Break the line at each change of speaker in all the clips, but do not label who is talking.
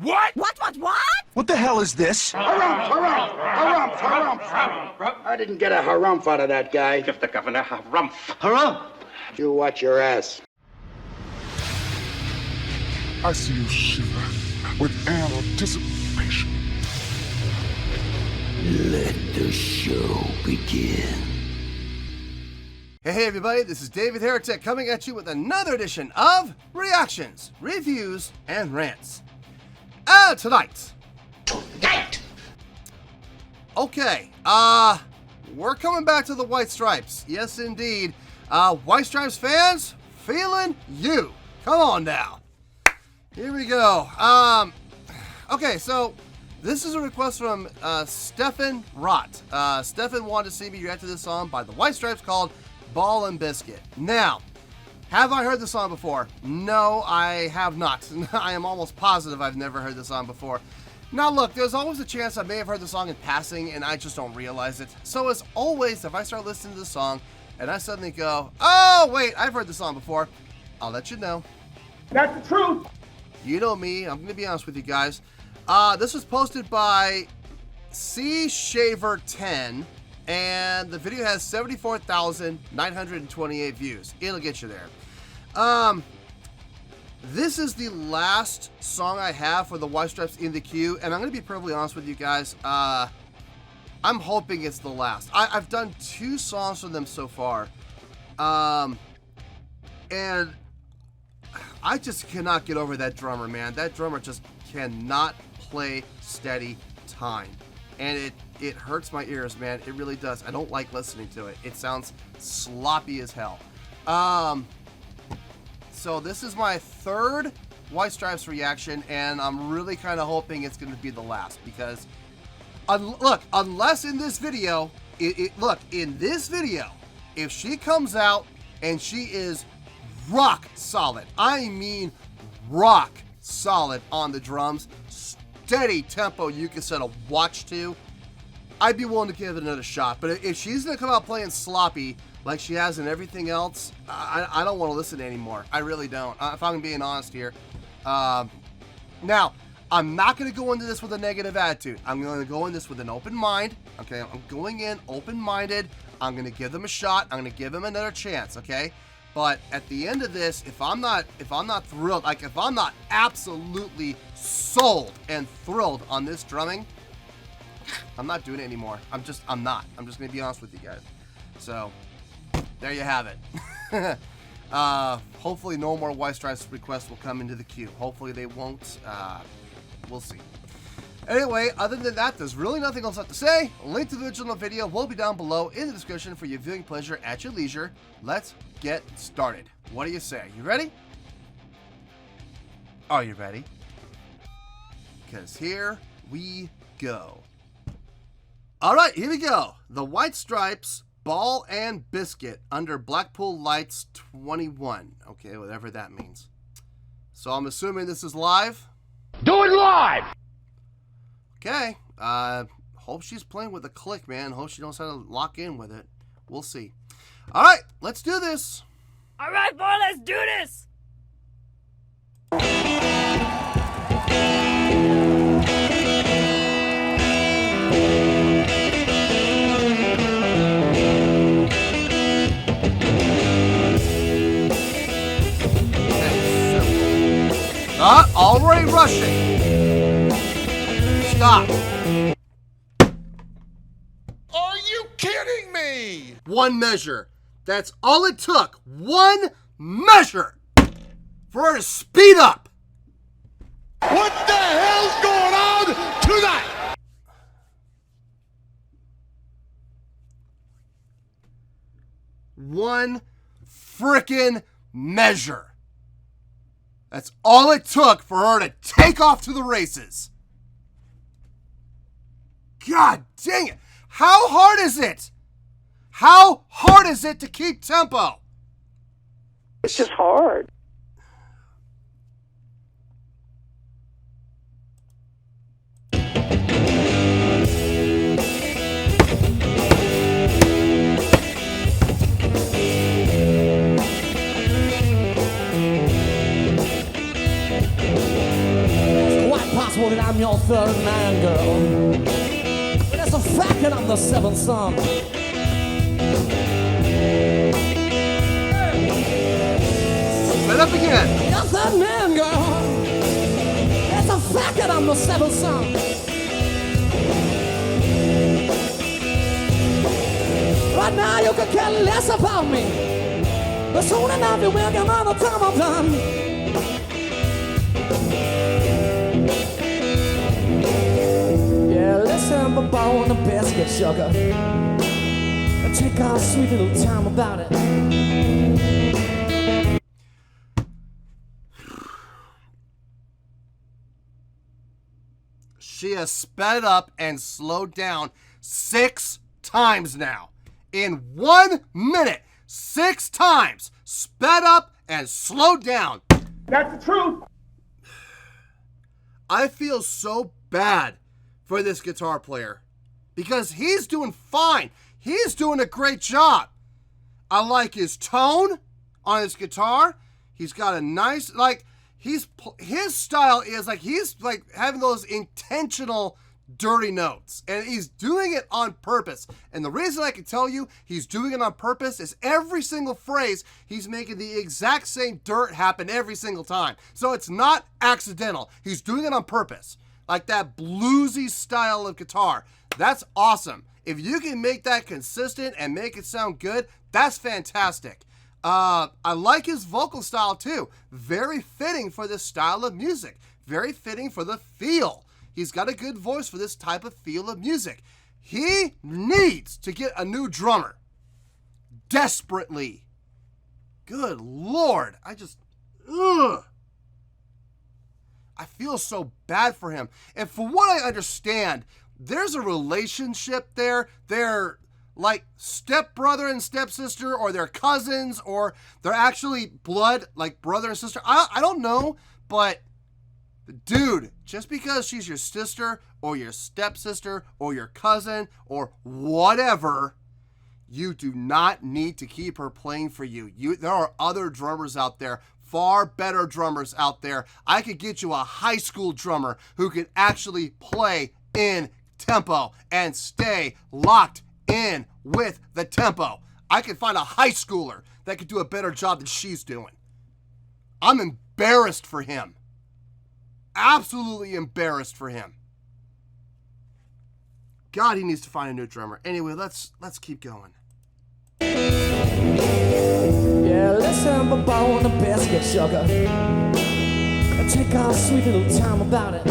What?
What?
What the hell is this?
Harumph. I didn't get a harumph out of that guy.
Give the governor harumph.
Harumph!
You watch your ass.
I see you shiver with anticipation.
Let the show begin.
Hey everybody, this is David Heretic coming at you with another edition of Reactions, Reviews, and Rants. Tonight. Okay, we're coming back to the White Stripes. Yes, indeed. White Stripes fans, feeling you. Come on now. Here we go. Okay, so this is a request from Stefan Rott. Stefan wanted to see me react to this song by the White Stripes called Ball and Biscuit. Now, have I heard the song before? No, I have not. I am almost positive I've never heard the song before. Now look, there's always a chance I may have heard the song in passing and I just don't realize it. So as always, if I start listening to the song and I suddenly go, oh wait, I've heard the song before, I'll let you know.
That's the truth.
You know me, I'm gonna be honest with you guys. This was posted by C Shaver 10 and the video has 74,928 views. It'll get you there. This is the last song I have for the White Stripes in the queue, and I'm going to be perfectly honest with you guys. I'm hoping it's the last. I've done 2 songs from them so far, and I just cannot get over that drummer, man. That drummer just cannot play steady time, and it hurts my ears, man. It really does. I don't like listening to it. It sounds sloppy as hell. So this is my 3rd White Stripes reaction, and I'm really kind of hoping it's going to be the last because, look, unless in this video, look, in this video, if she comes out and she is rock solid, I mean rock solid on the drums, steady tempo you can set a watch to, I'd be willing to give it another shot. But if she's going to come out playing sloppy like she has in everything else, I don't want to listen anymore. I really don't, if I'm being honest here. Now, I'm not going to go into this with a negative attitude. I'm going to go in this with an open mind. Okay, I'm going in open-minded. I'm going to give them a shot. I'm going to give them another chance, okay? But at the end of this, if I'm not thrilled, like if I'm not absolutely sold and thrilled on this drumming, I'm not doing it anymore. I'm not. I'm just going to be honest with you guys. So, there you have it. Hopefully no more White Stripes requests will come into the queue. Hopefully they won't. We'll see. Anyway, other than that, there's really nothing else left to say. A link to the original video will be down below in the description for your viewing pleasure at your leisure. Let's get started. What do you say? You ready? Are you ready? Because here we go. All right, here we go. The White Stripes, Ball and Biscuit under Blackpool Lights 21. Okay, whatever that means. So I'm assuming this is live?
Do it live.
Okay. Hope she's playing with a click, man. Hope she knows how to lock in with it. We'll see. All right, let's do this.
All right, boy, let's do this.
Already rushing. Stop.
Are you kidding me?
One measure. That's all it took. One measure for her to speed up.
What the hell's going on tonight?
One frickin' measure. That's all it took for her to take off to the races. God dang it. How hard is it? How hard is it to keep tempo?
It's just hard.
possible that I'm your third man, girl. But it's a fact that I'm the seventh son.
Spit up again.
Your third man, girl. It's a fact that I'm the seventh son. Right now you can care less about me, but soon enough you will get another time I'm done. Yeah, listen, Bobo and the Biscuit, sugar, and take our sweet little time about it.
She has sped up and slowed down 6 times now. In 1 minute, 6 times, sped up and slowed down.
That's the truth.
I feel so bad for this guitar player because he's doing fine. He's doing a great job. I like his tone on his guitar. He's got a nice, like, his style is like, he's like having those intentional dirty notes, and he's doing it on purpose. And the reason I can tell you he's doing it on purpose is every single phrase he's making the exact same dirt happen every single time. So it's not accidental. He's doing it on purpose. Like that bluesy style of guitar. That's awesome. If you can make that consistent and make it sound good, that's fantastic. I like his vocal style too. Very fitting for this style of music. Very fitting for the feel. He's got a good voice for this type of feel of music. He needs to get a new drummer. Desperately. Good Lord. Ugh. I feel so bad for him. And for what I understand, there's a relationship there. They're like stepbrother and stepsister, or they're cousins, or they're actually blood, like brother and sister. I don't know, but dude, just because she's your sister or your stepsister or your cousin or whatever, you do not need to keep her playing for you. There are other drummers out there, far better drummers out there. I could get you a high school drummer who could actually play in tempo and stay locked in with the tempo. I could find a high schooler that could do a better job than she's doing. I'm embarrassed for him. Absolutely embarrassed for him. God, he needs to find a new drummer. Anyway, let's keep going.
Yeah, listen, Bobo and the Biscuit, sugar, and take our sweet little time about it.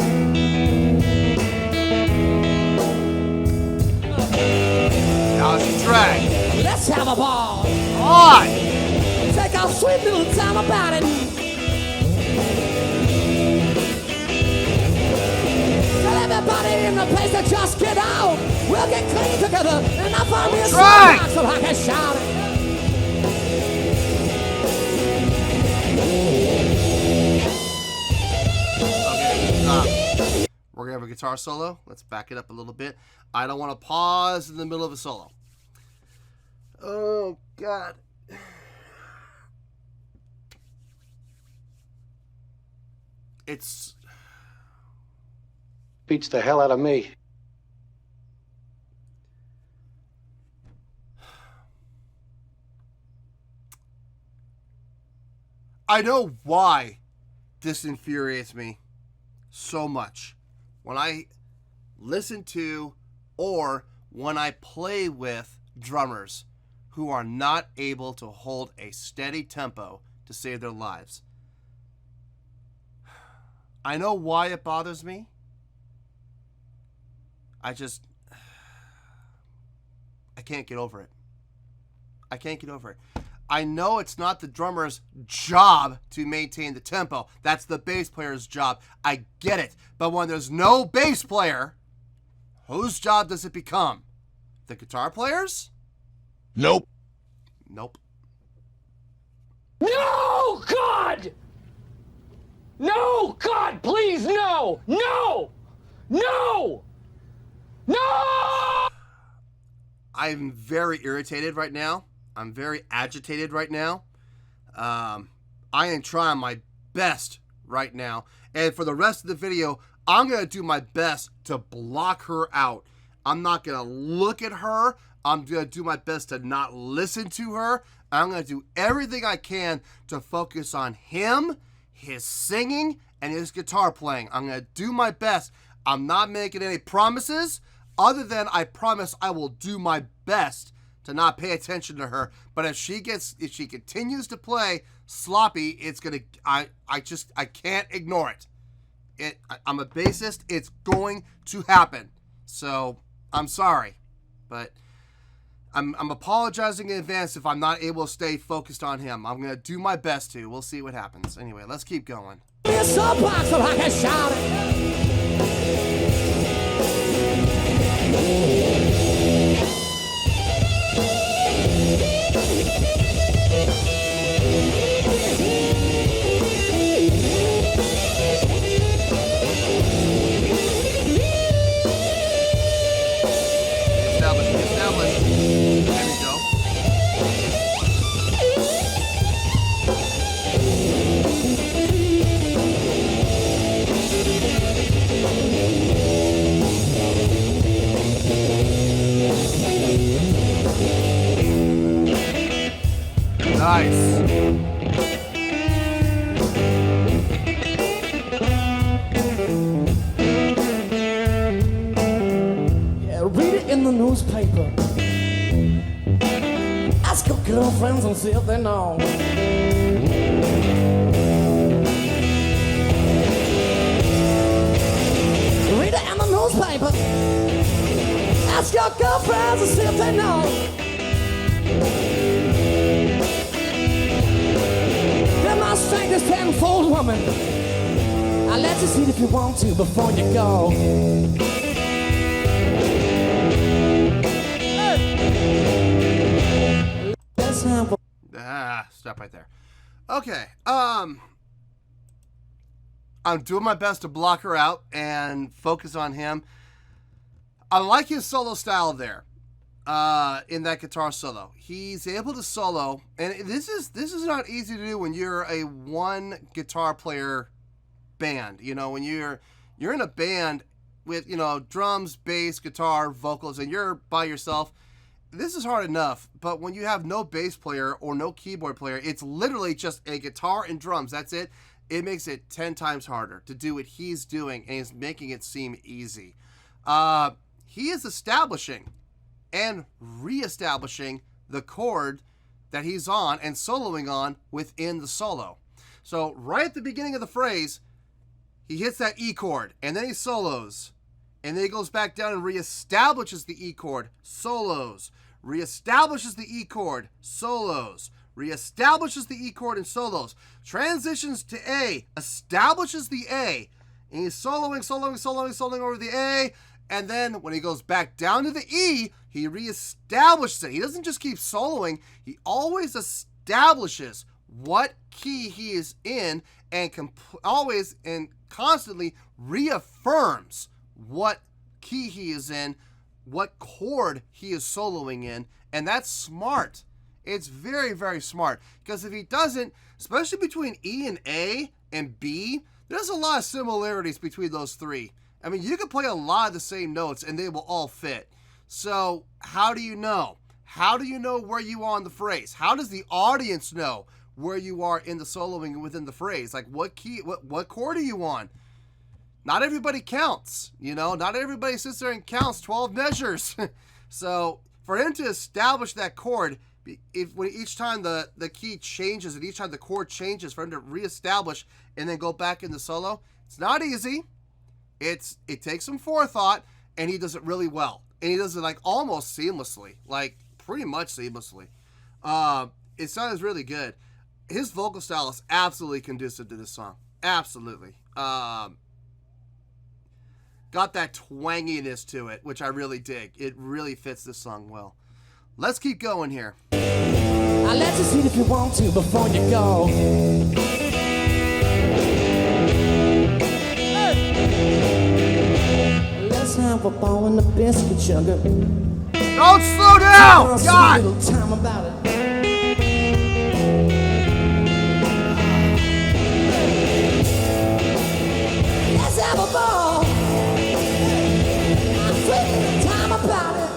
Now's the drag.
Let's have a ball.
On.
Take our sweet little time about it. Everybody in the place to just get out. We'll get clean together, and I'll find me a song so I can shout it.
Okay, we're gonna have a guitar solo. Let's back it up a little bit. I don't want to pause in the middle of a solo. Oh God. It's
beats the hell out of me.
I know why this infuriates me so much. When I listen to or when I play with drummers who are not able to hold a steady tempo to save their lives. I know why it bothers me. I can't get over it. I can't get over it. I know it's not the drummer's job to maintain the tempo. That's the bass player's job. I get it. But when there's no bass player, whose job does it become? The guitar player's?
Nope.
Nope.
No, God! No, God, please, no! No! No! No!
I'm very irritated right now. I'm very agitated right now. I am trying my best right now. And for the rest of the video, I'm going to do my best to block her out. I'm not going to look at her. I'm going to do my best to not listen to her. I'm going to do everything I can to focus on him, his singing, and his guitar playing. I'm going to do my best. I'm not making any promises other than I promise I will do my best to not pay attention to her. But if she continues to play sloppy, it's going to, I can't ignore it. I'm a bassist. It's going to happen. So I'm sorry, but I'm apologizing in advance if I'm not able to stay focused on him. I'm going to do my best to. We'll see what happens. Anyway, let's keep going.
It's so possible I can shout it.
Establish. There we go. Nice.
Yeah, read it in the newspaper. Ask your girlfriends and see if they know. Read it in the newspaper. Ask your girlfriends and see if they know. They must take this tenfold woman. I'll let you see it if you want to before you go. Let's have a
Stop right there. Okay. I'm doing my best to block her out and focus on him. I like his solo style there. In that guitar solo, he's able to solo, and this is not easy to do when you're a one guitar player band. You know, when you're in a band with, you know, drums, bass, guitar, vocals, and you're by yourself. This is hard enough, but when you have no bass player or no keyboard player, it's literally just a guitar and drums. That's it. It makes it 10 times harder to do what he's doing, and he's making it seem easy. He is establishing and re-establishing the chord that he's on and soloing on within the solo. So right at the beginning of the phrase, he hits that E chord, and then he solos. And then he goes back down and re-establishes the E chord, solos. Re-establishes the E chord, solos. Re-establishes the E chord and solos. Transitions to A, establishes the A. And he's soloing over the A. And then when he goes back down to the E, he reestablishes it. He doesn't just keep soloing. He always establishes what key he is in and always and constantly reaffirms what key he is in, what chord he is soloing in. And that's smart. It's very, very smart. Because if he doesn't, especially between E and A and B, there's a lot of similarities between those three. I mean, you can play a lot of the same notes and they will all fit. So how do you know? How do you know where you are in the phrase? How does the audience know where you are in the soloing within the phrase? Like what key, what chord are you on? Not everybody counts, you know, not everybody sits there and counts 12 measures. So for him to establish that chord, when each time the key changes and each time the chord changes, for him to reestablish and then go back in the solo, it's not easy. It takes some forethought, and he does it really well. And he does it like almost seamlessly, like pretty much seamlessly. It sounds really good. His vocal style is absolutely conducive to this song. Absolutely. Got that twanginess to it, which I really dig. It really fits this song well. Let's keep going here.
I'll let you see it if you want to before you go. Let's have a ball in the biscuit, sugar.
Don't slow down! God!
Little time about it. unbelievable. I'm taking the time about it.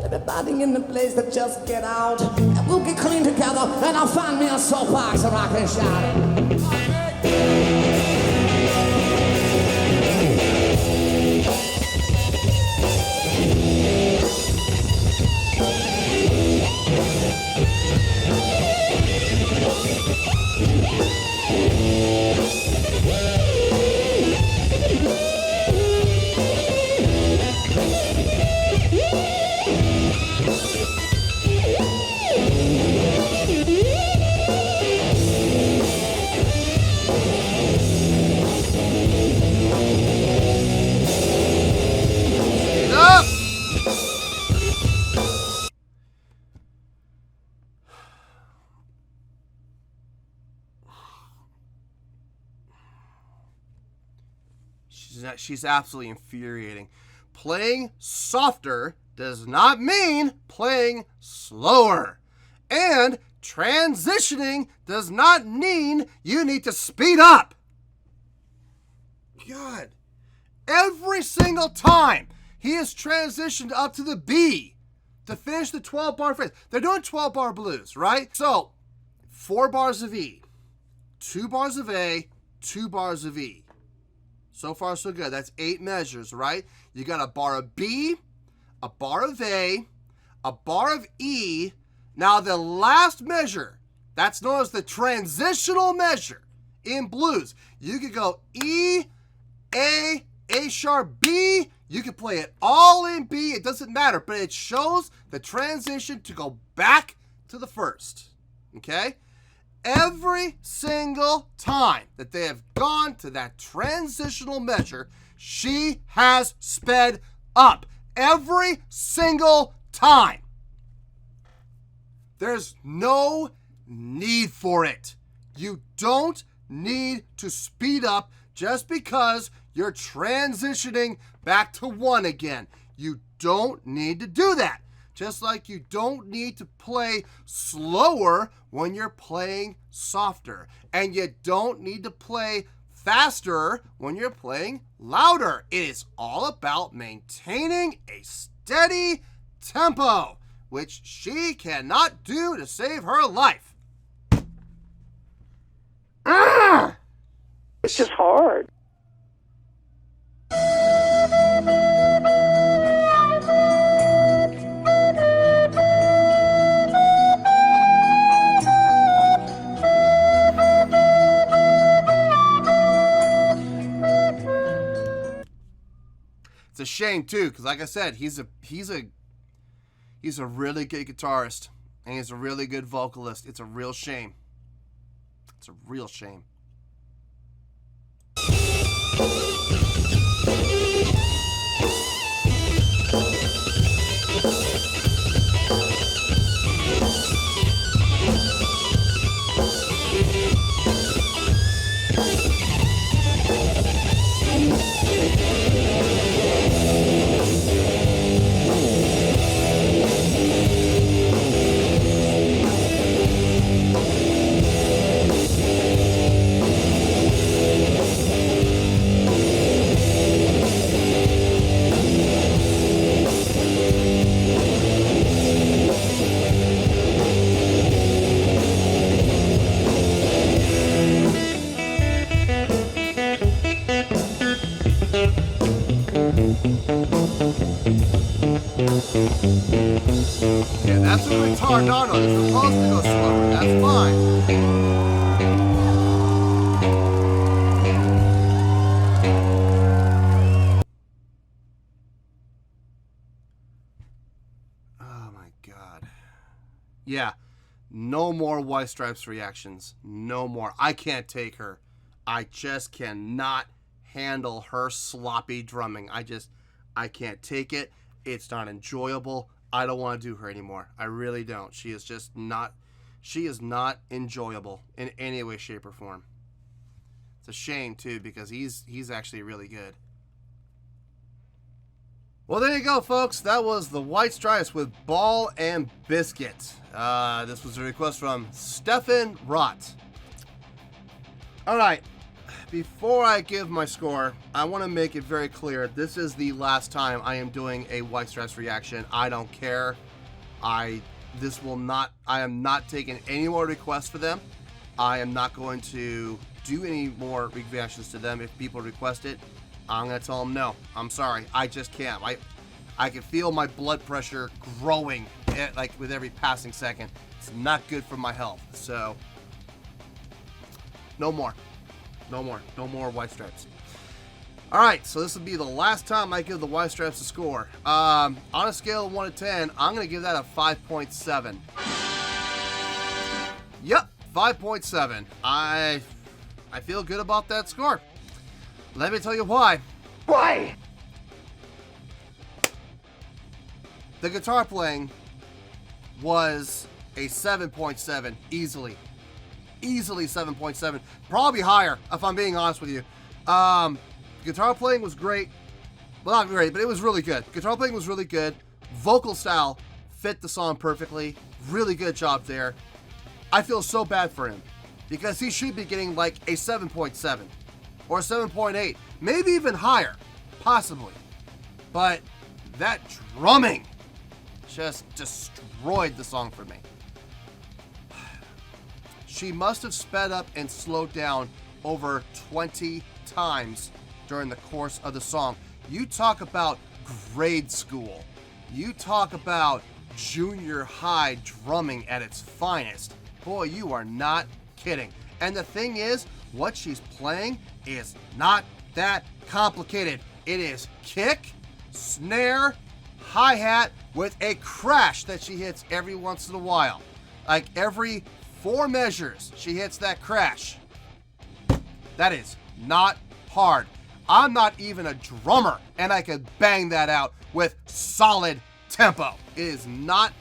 Everybody in the place that just get out, and we'll get clean together, and I'll find me a soapbox and I can shout it.
She's absolutely infuriating. Playing softer does not mean playing slower. And transitioning does not mean you need to speed up. God. Every single time he has transitioned up to the B to finish the 12-bar phrase. They're doing 12-bar blues, right? So, 4 bars of E, 2 bars of A, 2 bars of E. So far, so good. That's 8 measures, right? You got a bar of B, a bar of A bar of E. Now, the last measure, that's known as the transitional measure in blues. You could go E, A sharp, B. You can play it all in B. It doesn't matter, but it shows the transition to go back to the first. Okay? Every single time that they have gone to that transitional measure, she has sped up. Every single time. There's no need for it. You don't need to speed up just because you're transitioning back to 1 again. You don't need to do that. Just like you don't need to play slower when you're playing softer. And you don't need to play faster when you're playing louder. It is all about maintaining a steady tempo, which she cannot do to save her life.
It's just hard.
It's a shame too, because like I said, he's a really good guitarist and he's a really good vocalist. It's a real shame. It's a real shame. Yeah, that's a retardado. It's supposed to go slower. That's fine. Oh my God. Yeah. No more White Stripes reactions. No more. I can't take her. I just cannot handle her sloppy drumming. I can't take it. It's not enjoyable. I don't want to do her anymore. I really don't. She is not enjoyable in any way, shape, or form. It's a shame too, because he's actually really good. Well, there you go, folks. That was the White Stripes with Ball and Biscuit. This was a request from Stefan Rott. All right. Before I give my score, I want to make it very clear. This is the last time I am doing a White Stripes reaction. I don't care. I am not taking any more requests for them. I am not going to do any more reactions to them. If people request it, I'm going to tell them no. I'm sorry. I just can't. I can feel my blood pressure growing like with every passing second. It's not good for my health. So, no more. No more White Stripes. Alright, so this will be the last time I give the White Stripes a score. On a scale of 1 to 10, I'm going to give that a 5.7. Yep, 5.7. I feel good about that score. Let me tell you why.
Why?
The guitar playing was a 7.7, easily. Easily 7.7. Probably higher, if I'm being honest with you. Guitar playing was great. Well, not great, but it was really good. Guitar playing was really good. Vocal style fit the song perfectly. Really good job there. I feel so bad for him because he should be getting like a 7.7 or 7.8, maybe even higher, possibly. But that drumming just destroyed the song for me. She must have sped up and slowed down over 20 times during the course of the song. You talk about grade school. You talk about junior high drumming at its finest. Boy, you are not kidding. And the thing is, what she's playing is not that complicated. It is kick, snare, hi-hat with a crash that she hits every once in a while. Like every 4 measures, she hits that crash. That is not hard. I'm not even a drummer, and I could bang that out with solid tempo. It is not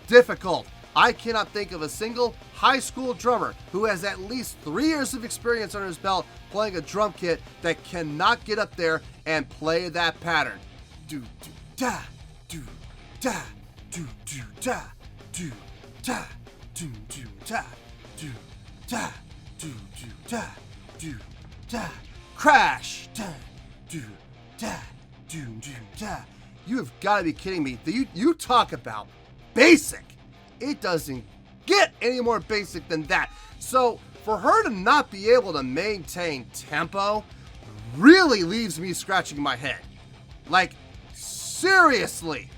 difficult. I cannot think of a single high school drummer who has at least 3 years of experience under his belt playing a drum kit that cannot get up there and play that pattern. Do do da, do da, do do da, do da, do do da, do da, do do da, do da, crash, da, do da, do do da. You have got to be kidding me. You talk about basic. It doesn't get any more basic than that. So for her to not be able to maintain tempo really leaves me scratching my head. Like, seriously.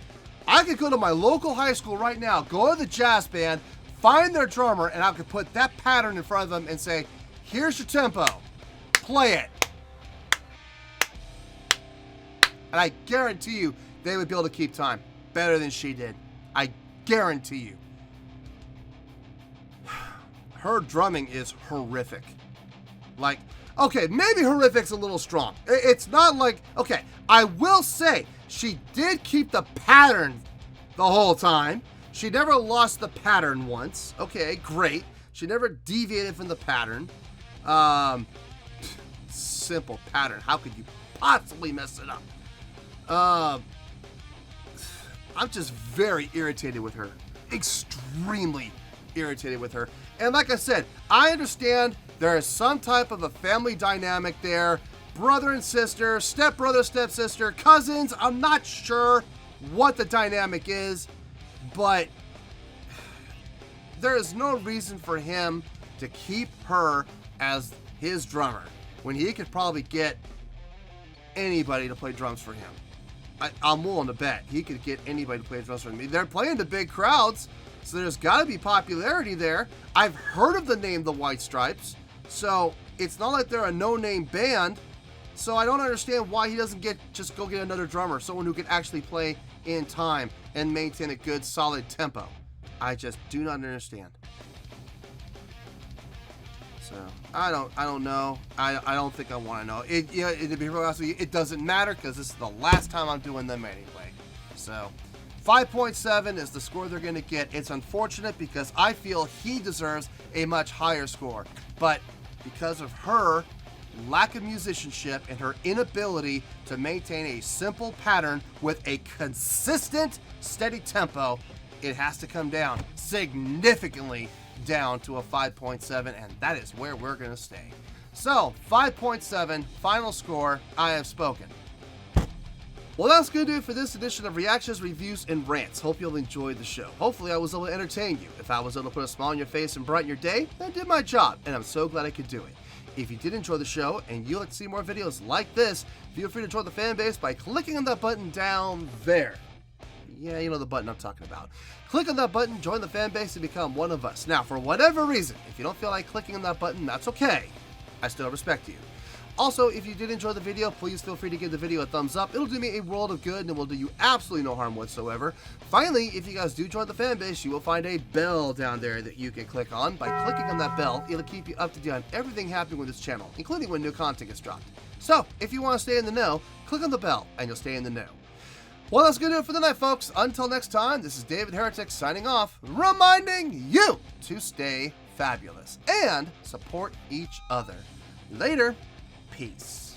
I could go to my local high school right now, go to the jazz band, find their drummer, and I could put that pattern in front of them and say, here's your tempo. Play it. And I guarantee you they would be able to keep time better than she did. I guarantee you. Her drumming is horrific. Like, okay, maybe horrific's a little strong. It's not like, okay, I will say she did keep the pattern the whole time. She never lost the pattern once. Okay, great. She never deviated from the pattern. Simple pattern. How could you possibly mess it up? I'm just very irritated with her. Extremely irritated with her. And like I said, I understand there is some type of a family dynamic there. Brother and sister, stepbrother, stepsister, cousins. I'm not sure what the dynamic is, but there is no reason for him to keep her as his drummer when he could probably get anybody to play drums for him. I'm willing to bet he could get anybody to play drums for me. They're playing to big crowds, so there's got to be popularity there. I've heard of the name The White Stripes, so it's not like they're a no-name band. So I don't understand why he doesn't just go get another drummer, someone who can actually play in time and maintain a good, solid tempo. I just do not understand. So I don't know. I don't think I want to know. To be real honest with you, it doesn't matter because this is the last time I'm doing them anyway. So 5.7 is the score they're going to get. It's unfortunate because I feel he deserves a much higher score, but because of her, lack of musicianship and her inability to maintain a simple pattern with a consistent, steady tempo, it has to come down significantly down to a 5.7, and that is where we're going to stay. So, 5.7, final score, I have spoken. Well, that's going to do it for this edition of Reactions, Reviews, and Rants. Hope you'll enjoy the show. Hopefully I was able to entertain you. If I was able to put a smile on your face and brighten your day, then I did my job, and I'm so glad I could do it. If you did enjoy the show and you'd like to see more videos like this, feel free to join the fan base by clicking on that button down there. Yeah, you know the button I'm talking about. Click on that button, join the fan base, and become one of us. Now, for whatever reason, if you don't feel like clicking on that button, that's okay. I still respect you. Also, if you did enjoy the video, please feel free to give the video a thumbs up. It'll do me a world of good and will do you absolutely no harm whatsoever. Finally, if you guys do join the fan base, you will find a bell down there that you can click on. By clicking on that bell, it'll keep you up to date on everything happening with this channel, including when new content gets dropped. So, if you want to stay in the know, click on the bell and you'll stay in the know. Well, that's going to do it for the night, folks. Until next time, this is David Heretic signing off, reminding you to stay fabulous and support each other. Later. Peace.